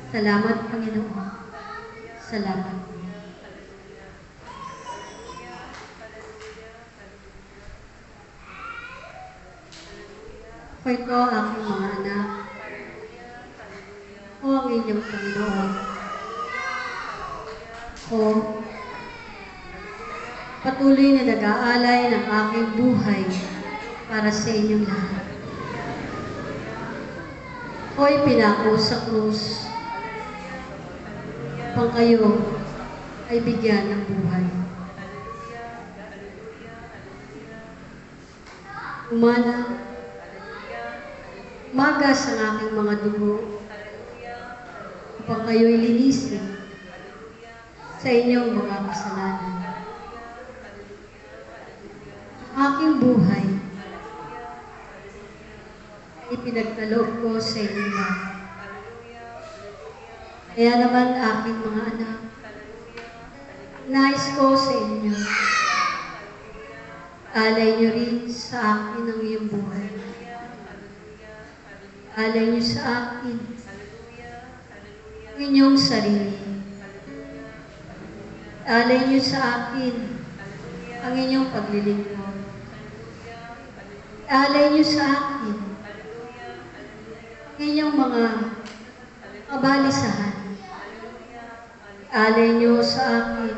Salamat, Panginoon. Salamat. Ako ito, aking mga anak. O ang inyong Panginoon. O patuloy na nag-aalay ng aking buhay para sa inyong lahat. Ako'y pinako sa krus upang kayo ay bigyan ng buhay. Magas ang aking mga dugo upang kayo'y linisin sa inyong mga kasalanan. Aking buhay ay pinagkaloob ko sa inyong lahat. Kaya naman aking mga anak, Nais ko sa inyo, alay niyo rin sa akin ang iyong buhay. Alay niyo sa akin ang inyong sarili. Alay niyo sa akin ang inyong paglilingkod. Alay niyo sa akin ang inyong mga kabalisahan. Alay niyo sa akin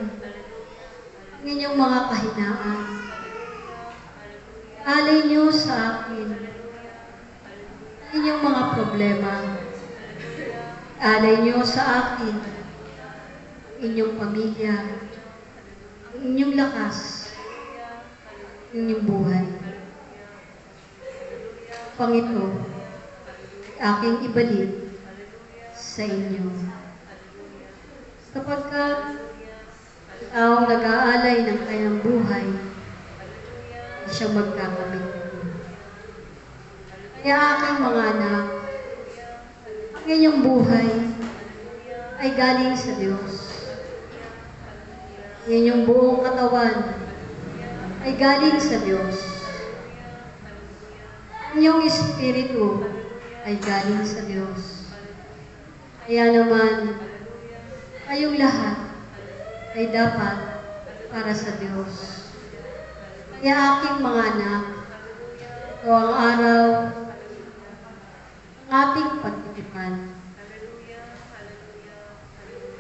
ang inyong mga kahinaan. Alay niyo sa akin ang inyong mga problema. Alay niyo sa akin ang inyong pamilya, ang inyong lakas, ang inyong buhay. Pangito, aking ibalik sa inyo. Kapag taong nag-aalay ng kanyang buhay, hindi siya magkakamit. Kaya aking mga anak, ang inyong buhay ay galing sa Diyos. Ang inyong buong katawan ay galing sa Diyos. Ang inyong espiritu ay galing sa Diyos. Kaya naman, kayong lahat ay dapat para sa Diyos. Kaya aking mga anak, ito ang araw ng ating pagtitipan.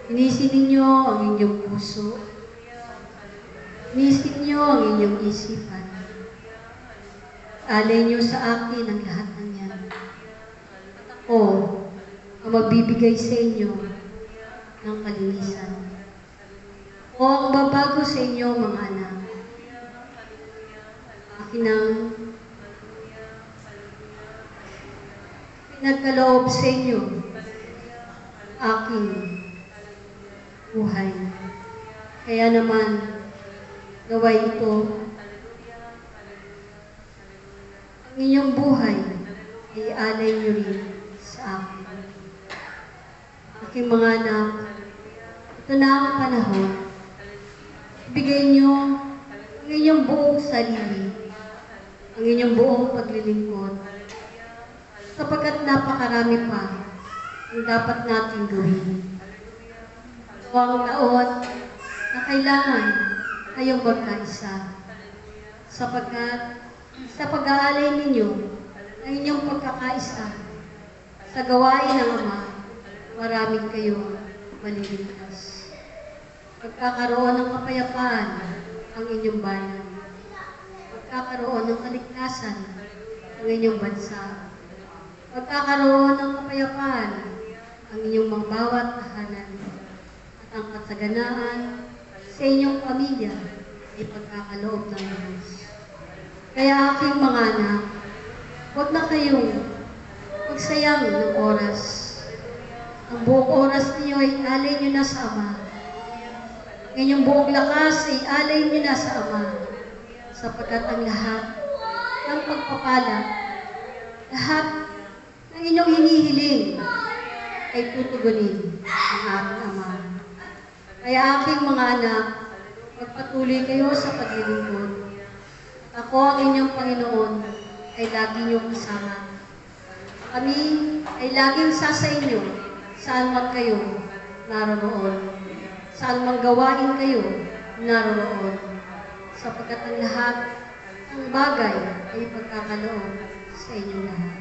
Inisin ninyo ang inyong puso. Inisin ninyo ang inyong isipan. Alay niyo sa akin ang lahat ng yan. At ako ang magbibigay sa inyo ng kalinisan. O ang babago sa inyo, mga anak. Akin ang pinagkaloob sa inyo aking buhay. Kaya naman, gaway ito. Ang inyong buhay ay alay niyo rin sa akin. Aking mga anak, ito na ang panahon. Ibigay niyo ang inyong buong sarili, ang inyong buong paglilingkod, sapagkat napakarami pa ang dapat natin gawin. Ito ang taon na kailangan kayong magkaisa, sapagkat sa pag-aalay ninyo ang inyong pagkakaisa sa gawain ng Ama, maraming kayong maliligtas. Magkakaroon ng kapayapaan ang inyong bayan. Magkakaroon ng kaligtasan ang inyong bansa. Magkakaroon ng kapayapaan ang inyong mga bawat tahanan. At ang kasaganaan sa inyong pamilya ay pagkakaloob ng Diyos. Kaya aking mga anak, huwag na kayong magsayang ng oras. Ang buong oras niyo ay alay niyo na sa Ama. Ang inyong buong lakas ay alay niyo na sa Ama. Sapagkat ang lahat ng pagpapala, lahat ng inyong hinihiling ay tutugunin ng aking Ama. Kaya aking mga anak, magpatuloy kayo sa paglilingkod. Ako ang inyong Panginoon ay lagi niyong kasama. Kami ay laging sa inyo, saan man kayo naroon. Saan man gawain kayo naroon. Sapagkat ang lahat ng bagay ay pagkakaloob sa inyong lahat.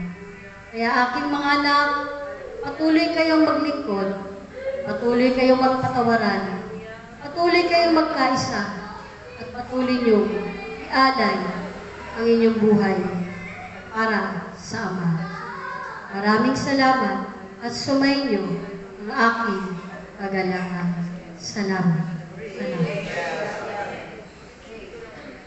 Kaya aking mga anak, patuloy kayong maglingkod, patuloy kayong magpatawaran, patuloy kayong magkaisa, at patuloy niyong ialay ang inyong buhay para sa Ama. Maraming salamat at sumainyo ang aking kagalakan. Salamat. Salamat.